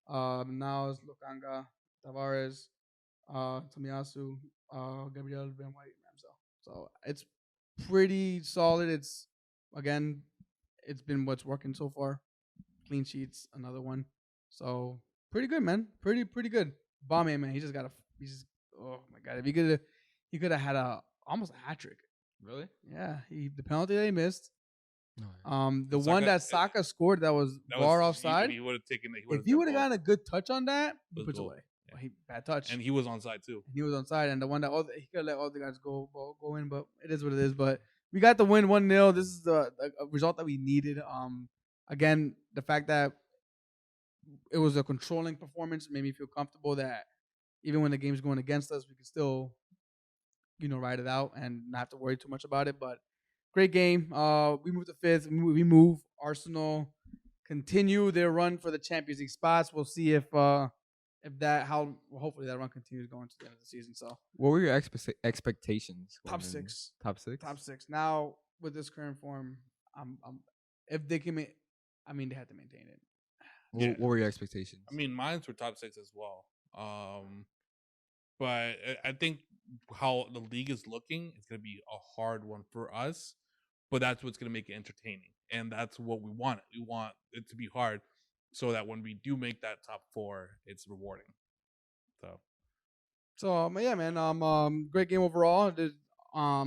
Niles, Lukanga, Tavares, Tomiyasu, Gabriel Ben White, Ramsdale. So it's pretty solid. It's been what's working so far. Clean sheets, another one. So pretty good, man. Pretty good. Aubameyang, man. Oh my god. If he could have had almost a hat trick. Really? Yeah. The penalty that he missed. Oh, yeah. One that Saka scored that was bar offside. He would have taken it. If he would have gotten a good touch on that, he puts away. bad touch. And he was on side too. He was on side, and the one that he could let all the guys go in, but it is what it is. But we got the win 1-0. This is the result that we needed. Again, the fact that it was a controlling performance made me feel comfortable that even when the game's going against us, we can still, ride it out and not have to worry too much about it. But great game. We moved to fifth. We move. Arsenal continue their run for the Champions League spots. We'll see if hopefully that run continues going to the end of the season. So, what were your expectations? top going in? six. Top six. Top six. Now with this current form, if they can, they have to maintain it. What were your expectations? I mean, mine were top 6 as well. But I think how the league is looking, it's going to be a hard one for us. But that's what's going to make it entertaining, and that's what we want. We want it to be hard, so that when we do make that top 4, it's rewarding. So yeah, man. Great game overall. Our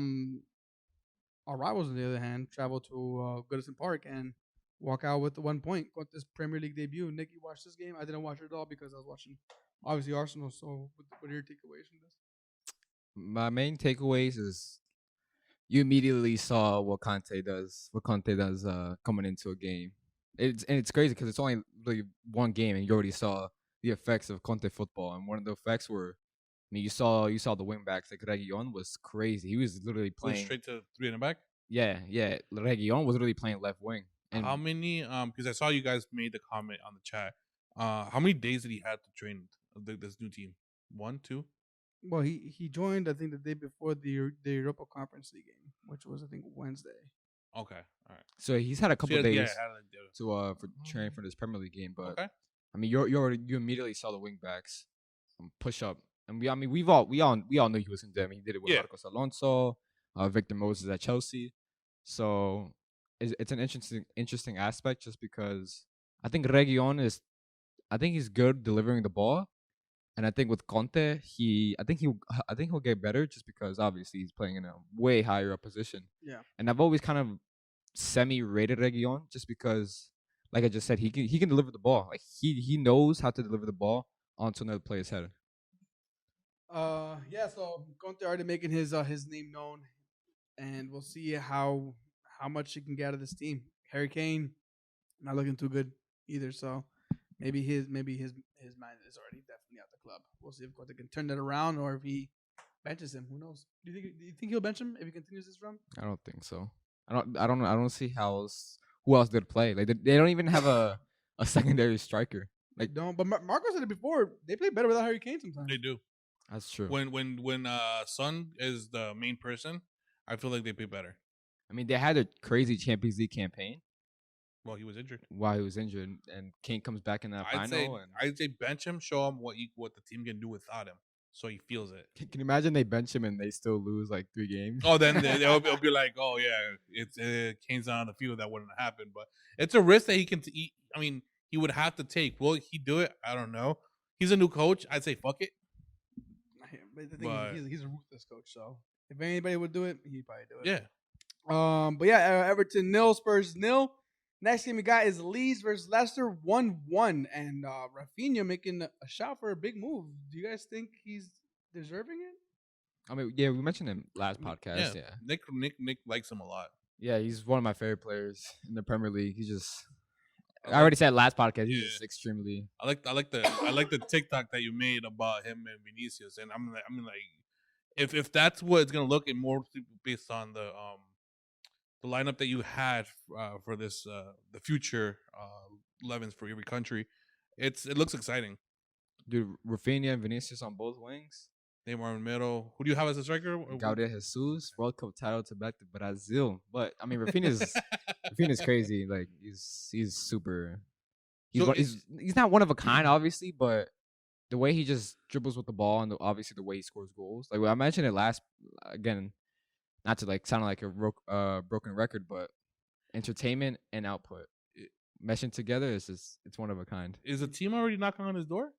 rivals, on the other hand, travel to Goodison Park and walk out with the 1 point. Got this Premier League debut. Nick, you watched this game? I didn't watch it at all because I was watching, obviously, Arsenal. So, what are your takeaways from this? My main takeaways is you immediately saw what Conte does. Coming into a game. It's crazy because it's only really one game, and you already saw the effects of Conte football. And one of the effects were, you saw the wing backs. Like Reguilon was crazy. He was literally playing straight to 3 in the back. Yeah. Reguilon was really playing left wing. And how many? Because I saw you guys made the comment on the chat. How many days did he have to train this new team? 1, 2? Well, he joined, I think, the day before the Europa Conference League game, which was, I think, Wednesday. Okay, all right. So he's had a couple days to for training for this Premier League game, but okay. I mean, you immediately saw the wing backs push up, and we all knew he was in there. I mean, he did it with Marcos Alonso, Victor Moses at Chelsea. So it's an interesting aspect just because I think Reguilon he's good delivering the ball. And I think with Conte, I think he'll get better just because obviously he's playing in a way higher up position. Yeah. And I've always kind of semi-rated Reguilon just because, like I just said, he can deliver the ball. Like he knows how to deliver the ball onto another player's head. Yeah. So Conte already making his name known, and we'll see how much he can get out of this team. Harry Kane, not looking too good either. So. Maybe his mind is already definitely out the club. We'll see if Conte can turn that around or if he benches him. Who knows? Do you think he'll bench him if he continues this run? I don't think so. I don't see who else they'd play. Like they don't even have a secondary striker. Like don't. But Marco said it before. They play better without Harry Kane sometimes. They do. That's true. When Son is the main person, I feel like they play better. I mean, they had a crazy Champions League campaign. Well, he was injured. And Kane comes back in that final. I'd say bench him, show him what the team can do without him, so he feels it. Can you imagine they bench him and they still lose like 3 games? Oh, then they'll be like, oh yeah, it's Kane's not on the field. That wouldn't happen, but it's a risk that he can. I mean, he would have to take. Will he do it? I don't know. He's a new coach. I'd say fuck it. But the thing is, he's a ruthless coach, so if anybody would do it, he'd probably do it. Yeah. But yeah, Everton 0, Spurs 0. Next game we got is Leeds versus Leicester 1-1, and Rafinha making a shot for a big move. Do you guys think he's deserving it? I mean, yeah, we mentioned him last podcast. Yeah. Nick likes him a lot. Yeah, he's one of my favorite players in the Premier League. I already said last podcast. He's just extremely. I like the TikTok that you made about him and Vinicius, and I'm like, if that's what it's gonna look, and more based on the lineup that you had for this the future 11s for every country, it looks exciting. Dude, Rafinha and Vinicius on both wings. Neymar in the middle. Who do you have as a striker? Gabriel Jesus, World Cup title to back to Brazil. But I mean, Rafinha's crazy. Like he's super. He's not one of a kind, obviously, but the way he just dribbles with the ball and obviously the way he scores goals. Like I mentioned it last again. Not to like sound like a broken record, but entertainment and output meshing together it's one of a kind. Is the team already knocking on his door?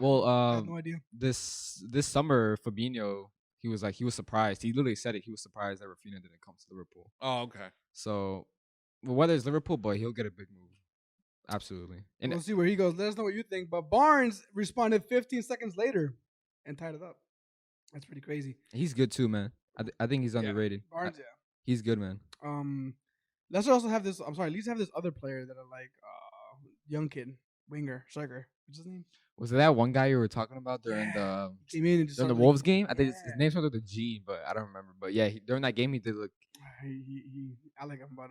Well, I have no idea. This summer, Fabinho, he was surprised. He literally said it. He was surprised that Rafinha didn't come to Liverpool. Oh, okay. So, whether it's Liverpool, but he'll get a big move. Absolutely. And We'll see where he goes. Let us know what you think. But Barnes responded 15 seconds later and tied it up. That's pretty crazy. he's good too, man. I think he's Yeah. underrated. Barnes, yeah. He's good, man. Let's also have this. I'm sorry. Let's have this other player that I like. Young kid, winger, striker. What's his name? Was it that one guy you were talking about during the Came in and just during the started, Wolves like, game? I think his yeah. name started with a G, but I don't remember. But yeah, during that game he did look. I like him, but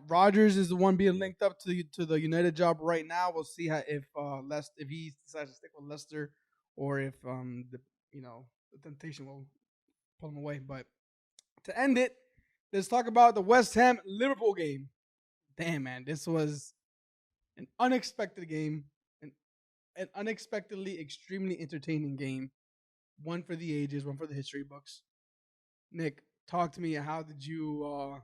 Rogers is the one being linked up to the United job right now. We'll see if he decides to stick with Leicester, or if the temptation will pull him away. But to end it, let's talk about the West Ham Liverpool game. Damn, man, this was an unexpected game, an unexpectedly extremely entertaining game. One for the ages, one for the history books. Nick, talk to me. How did you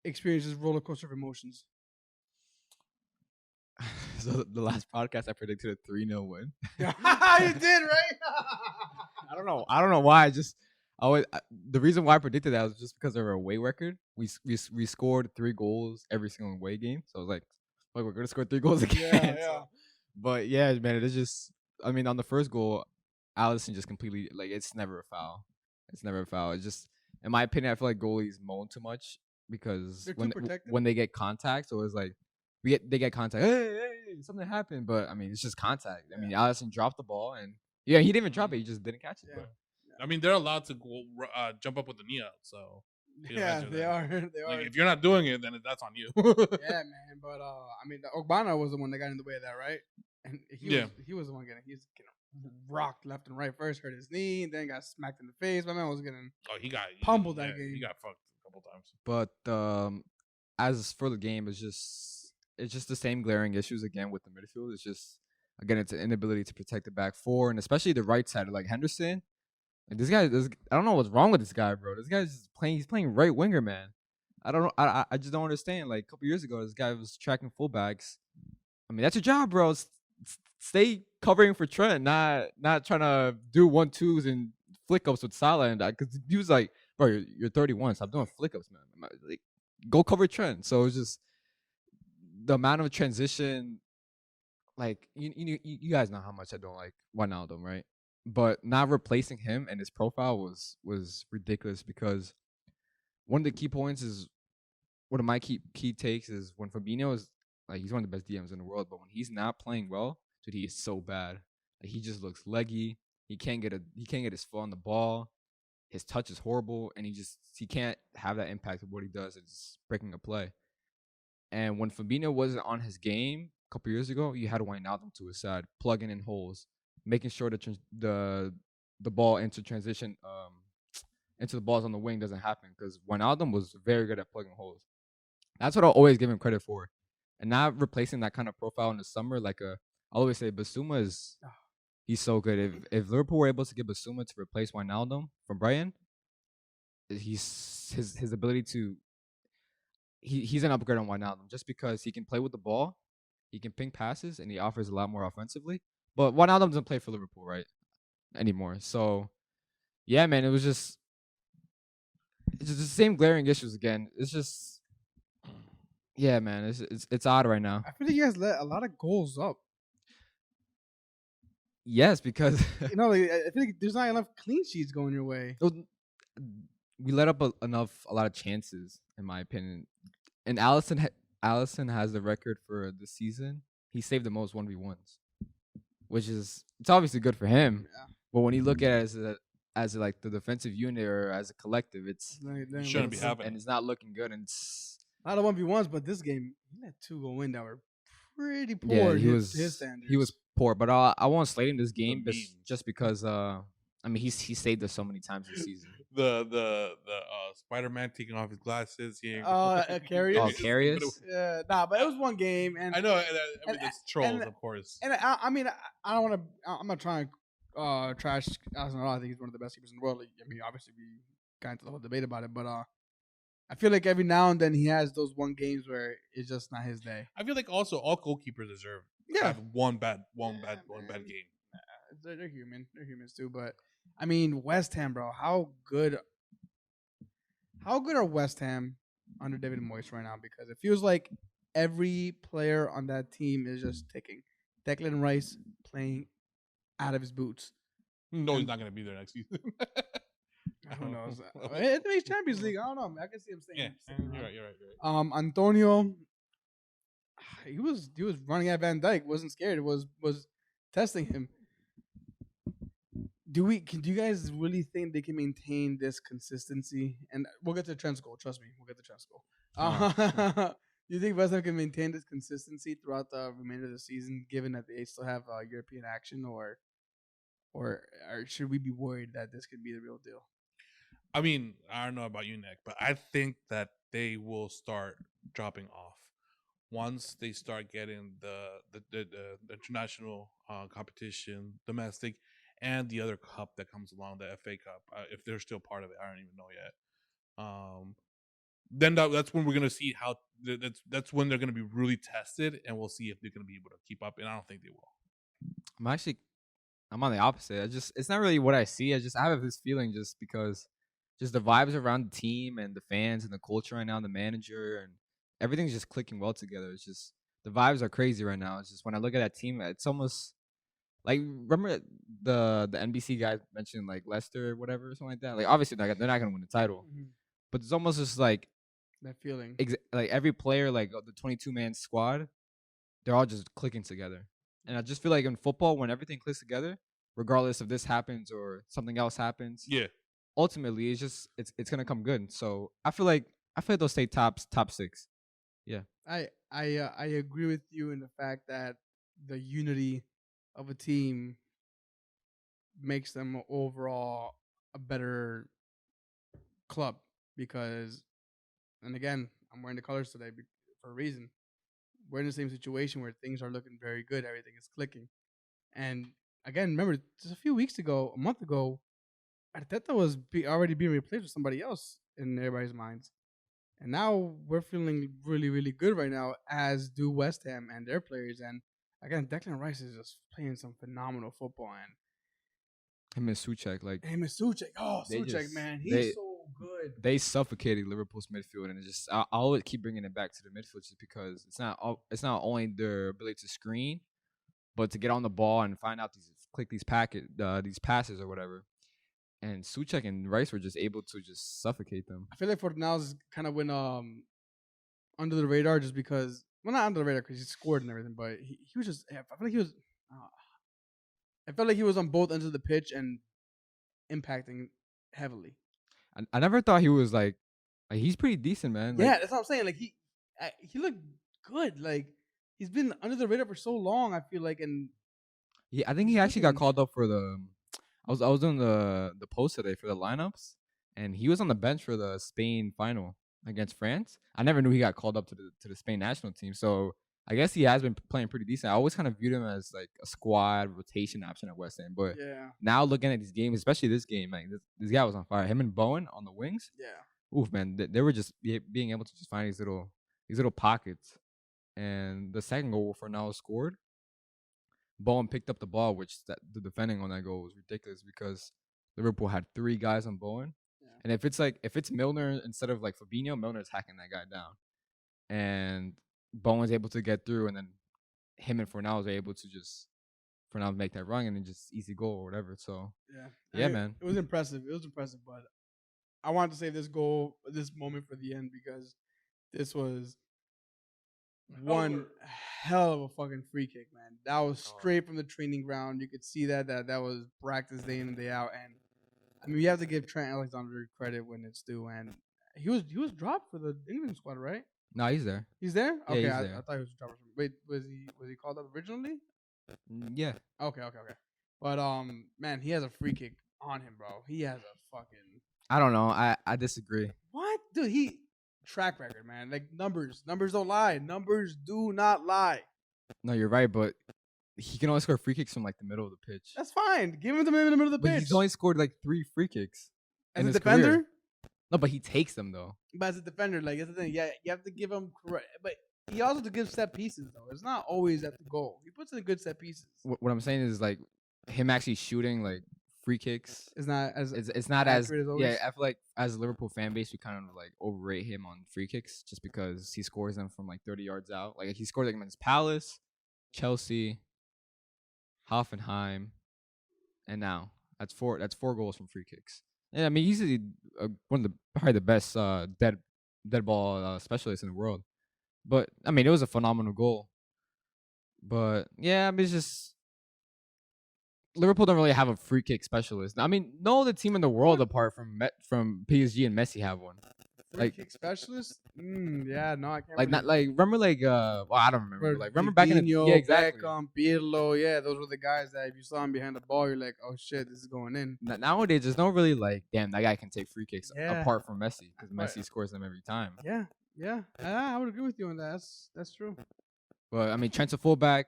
experience this roller coaster of emotions? So the last podcast I predicted a 3-0 win. You did, right? I don't know. I don't know why. The reason why I predicted that was just because of our away record. We scored 3 goals every single away game, so I was like we're gonna score 3 goals again. Yeah. So, but yeah, man, it's just. I mean, on the first goal, Allison just completely it's never a foul. It's never a foul. It's just, in my opinion, I feel like goalies moan too much because They're too protected. when they get contact, so it's like they get contact. Hey, something happened, but I mean, it's just contact. I mean, Allison dropped the ball, and yeah, he didn't even drop it. He just didn't catch it. Yeah. But. I mean, they're allowed to go, jump up with the knee out. So Yeah, they are. They are. like, if you're not doing it, then that's on you. Yeah, man. But I mean, Ogbonna was the one that got in the way of that, right? And he was the one getting rocked left and right. First hurt his knee, and then got smacked in the face. My man was getting he got pummeled that game. He got fucked a couple times. But as for the game, it's just the same glaring issues again with the midfield. It's just, again, it's an inability to protect the back four, and especially the right side. Like Henderson, like this guy. I don't know what's wrong with this guy, bro. This guy's just playing. He's playing right winger, man. I don't know. I just don't understand. Like a couple years ago, this guy was tracking fullbacks. I mean, that's your job, bro. Stay covering for Trent, not trying to do 1-2s and flick ups with Salah, and because he was like, bro, you're 31, stop doing flick ups, man. Like, go cover Trent. So it's just the amount of transition. Like you guys know how much I don't like Wijnaldum, right? But not replacing him and his profile was ridiculous, because one of the key points is, one of my key takes is, when Fabinho is like, he's one of the best DMs in the world, but when he's not playing well, dude, he is so bad. Like, he just looks leggy. He can't get his foot on the ball. His touch is horrible, and he can't have that impact of what he does. It's breaking a play. And when Fabinho wasn't on his game a couple years ago, you had Wijnaldum to his side, plugging in holes, making sure that the ball into transition into the balls on the wing doesn't happen, because Wijnaldum was very good at plugging holes. That's what I'll always give him credit for. And not replacing that kind of profile in the summer, I always say, Basuma he's so good. If Liverpool were able to get Basuma to replace Wijnaldum from Brighton, his ability to he's an upgrade on Wijnaldum, just because he can play with the ball, he can ping passes, and he offers a lot more offensively. But Wijnaldum doesn't play for Liverpool right anymore. So yeah, man, it's just the same glaring issues again. It's just, yeah, man, it's odd right now. I feel like he has let a lot of goals up. Yes, because I feel like there's not enough clean sheets going your way. We let up a lot of chances, in my opinion. And Allison has the record for the season. He saved the most 1v1s, which it's obviously good for him. Yeah. But when you look at it as like the defensive unit or as a collective, Shouldn't be happening, and it's not looking good. And it's a lot of 1v1s, but this game he let 2 go in that were pretty poor. Yeah, his standards. He was poor, but I won't slate him this game just because I mean, he saved us so many times this season. The Spider-Man taking off his glasses. Carriers. Oh, Carriers. Yeah, but it was one game, and I know. I mean, it's trolls, of course. And I mean, I don't want to. I'm not trying to trash Arsenal. I think he's one of the best keepers in the world. I mean, obviously, we got into the whole debate about it, but I feel like every now and then he has those one games where it's just not his day. I feel like also all goalkeepers deserve to have one bad game. They're human. They're humans too. But I mean, West Ham, bro. How good are West Ham under David Moyes right now? Because it feels like every player on that team is just ticking. Declan Rice playing out of his boots. No, he's And- not gonna be there next season. Who knows? It makes Champions League. I don't know. I can see him Yeah, staying. you're right. You're right. Antonio, he was running at Van Dijk. Wasn't scared. Was testing him. Do you guys really think they can maintain this consistency? And we'll get to Trent's goal. Trust me, we'll get to Trent's goal. Do you think West Ham can maintain this consistency throughout the remainder of the season, given that they still have European action, or should we be worried that this could be the real deal? I mean, I don't know about you, Nick, but I think that they will start dropping off once they start getting the international competition, domestic, and the other cup that comes along, the FA Cup. If they're still part of it, I don't even know yet. Then that's when we're gonna see how that's when they're gonna be really tested, and we'll see if they're gonna be able to keep up. And I don't think they will. I'm on the opposite. It's not really what I see. I have this feeling just because just the vibes around the team and the fans and the culture right now, the manager and everything's just clicking well together. It's just the vibes are crazy right now. It's just when I look at that team, it's almost like remember the NBC guy mentioned like Leicester or whatever or something like that. Like obviously they're not gonna win the title, but it's almost just like that feeling. Like every player, like the 22-man squad, they're all just clicking together. And I just feel like in football, when everything clicks together, regardless if this happens or something else happens, Yeah. ultimately it's gonna come good. So I feel like they'll stay top 6. Yeah. I agree with you in the fact that the unity of a team makes them overall a better club because, and again, I'm wearing the colors today for a reason. We're in the same situation where things are looking very good. Everything is clicking. And again, remember, just a month ago, Arteta was already being replaced with somebody else in everybody's minds. And now we're feeling really, really good right now, as do West Ham and their players. And again, Declan Rice is just playing some phenomenal football. And Him and Souček, like Souček. Oh, Souček, man. He's so good. They suffocated Liverpool's midfield, and I always keep bringing it back to the midfield just because it's not only their ability to screen, but to get on the ball and find out these passes or whatever. And Souček and Rice were just able to just suffocate them. I feel like Fornals kind of went under the radar just because, well, not under the radar because he scored and everything, but he was just. I feel like he was. I felt like he was on both ends of the pitch and impacting heavily. I never thought he was like he's pretty decent, man. Yeah, that's what I'm saying. Like he looked good. Like he's been under the radar for so long. I feel like, and I think he actually got called up for the. I was doing the post today for the lineups, and he was on the bench for the Spain final against France. I never knew he got called up to the Spain national team. So I guess he has been playing pretty decent. I always kind of viewed him as like a squad rotation option at West Ham. But now looking at these games, especially this game, like this guy was on fire. Him and Bowen on the wings. Yeah. Oof, man. They were just being able to just find these little pockets. And the second goal for now scored. Bowen picked up the ball, which the defending on that goal was ridiculous because Liverpool had 3 guys on Bowen. Yeah. And if it's Milner instead of like Fabinho, Milner's hacking that guy down. And Bowen's able to get through, and then him and Fornals was able to just Fornals make that run and then just easy goal or whatever. So yeah, man, it was impressive. But I wanted to save this moment for the end because this was one hell of a fucking free kick, man. That was straight from the training ground. You could see that was practice day in and day out. And I mean, you have to give Trent Alexander credit when it's due. And he was dropped for the England squad, right? No, he's there. He's there? Yeah, okay, he's I there. thought he was dropped. Wait, was he called up originally? Yeah. Okay. But man, he has a free kick on him, bro. He has a fucking. I don't know. I disagree. What, dude? Track record, man. Like numbers don't lie. Numbers do not lie. No, you're right, but he can only score free kicks from like the middle of the pitch. That's fine. Give him the middle of the pitch. He's only scored like 3 free kicks as a defender. Career. No, but he takes them though. But as a defender, like that's the thing. Yeah, you have to give him correct. But he also to give set pieces though. It's not always at the goal. He puts in good set pieces. What I'm saying is like him actually shooting like free kicks. It's not as It's not as accurate as always. yeah. I feel like as a Liverpool fan base, we kind of like overrate him on free kicks just because he scores them from like 30 yards out. Like he scored like against Palace, Chelsea, Hoffenheim, and now that's four goals from free kicks. Yeah, I mean he's one of the probably the best dead ball specialists in the world. But I mean it was a phenomenal goal. But yeah, I mean it's just Liverpool don't really have a free kick specialist. I mean, no other team in the world apart from PSG and Messi have one. Free kick specialist? Yeah, no, I can't. Like not like remember like well I don't remember like remember back in the Coutinho, yeah exactly. Beckham, Pirlo, yeah, those were the guys that if you saw him behind the ball, you're like, oh shit, this is going in. Nowadays there's no really like damn that guy can take free kicks Yeah. apart from Messi because Right. Messi scores them every time. Yeah, I would agree with you on that. That's true. But I mean Trent's a fullback.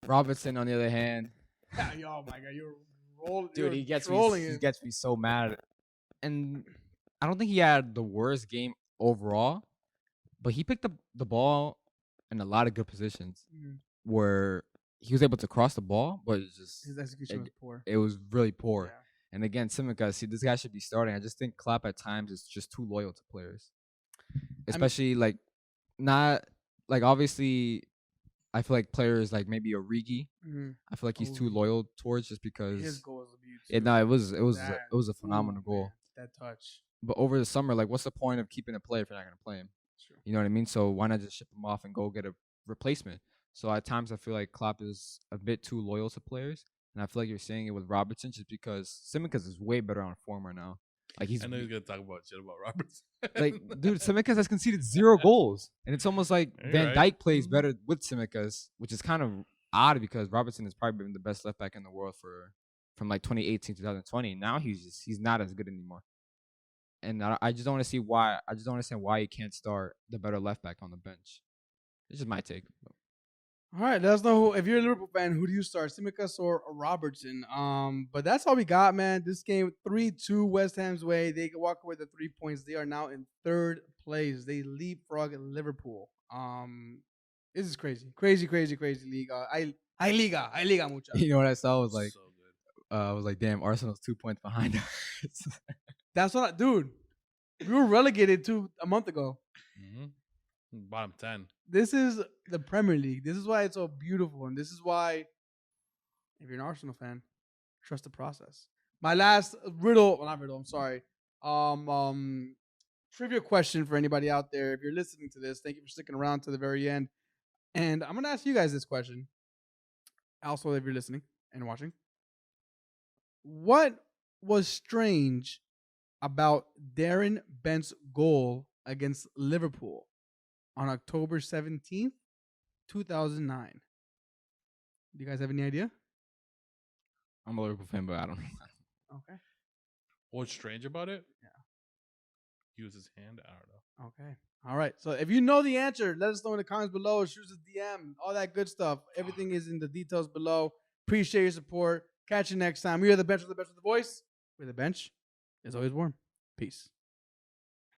Robertson on the other hand, Oh my god, you're rolling, dude, he gets me so mad. And I don't think he had the worst game overall, but he picked up the ball in a lot of good positions where he was able to cross the ball, but it's just his execution was poor. It was really poor. Yeah. And again, Tsimikas, see, this guy should be starting. I just think Klopp at times is just too loyal to players, especially like not like obviously. I feel like players like maybe Origi. I feel like he's too loyal towards just because his goal was a beauty. No, it was a phenomenal goal. Man, that touch. But over the summer, like, what's the point of keeping a player if you're not gonna play him? True. You know what I mean? So why not just ship him off and go get a replacement? So at times I feel like Klopp is a bit too loyal to players, and I feel like you're saying it with Robertson just because Tsimikas is way better on form right now. Like I know he's gonna talk about shit about Robertson. like, dude, Tsimikas has conceded 0 goals, and it's almost like Van Dijk plays better with Tsimikas, which is kind of odd because Robertson has probably been the best left back in the world from like 2018 2020. Now he's not as good anymore, and I just don't want to see why. I just don't understand why he can't start the better left back on the bench. It's just my take. All right, let us know if you're a Liverpool fan, who do you start, Tsimikas or Robertson? But that's all we got, man. This game 3-2 West Ham's way. They can walk away with the 3 points. They are now in 3rd place. They leapfrog Liverpool. This is crazy Liga. I Liga mucho. You know what I saw was like, So good. I was like, damn, Arsenal's 2 points behind us. That's what, dude. We were relegated a month ago. Bottom 10. This is the Premier League. This is why it's so beautiful, and this is why, if you're an Arsenal fan, trust the process. My last I'm sorry. Trivia question for anybody out there. If you're listening to this, thank you for sticking around to the very end. And I'm gonna ask you guys this question. Also, if you're listening and watching, what was strange about Darren Bent's goal against Liverpool on October 17th, 2009? Do you guys have any idea? I'm a Liverpool fan, but I don't know. Okay. What's strange about it? Yeah. Use his hand? I don't know. Okay. All right. So if you know the answer, let us know in the comments below. Shoot us a DM, all that good stuff. Everything is in the details below. Appreciate your support. Catch you next time. We are the bench with the voice, where the bench is always warm. Peace.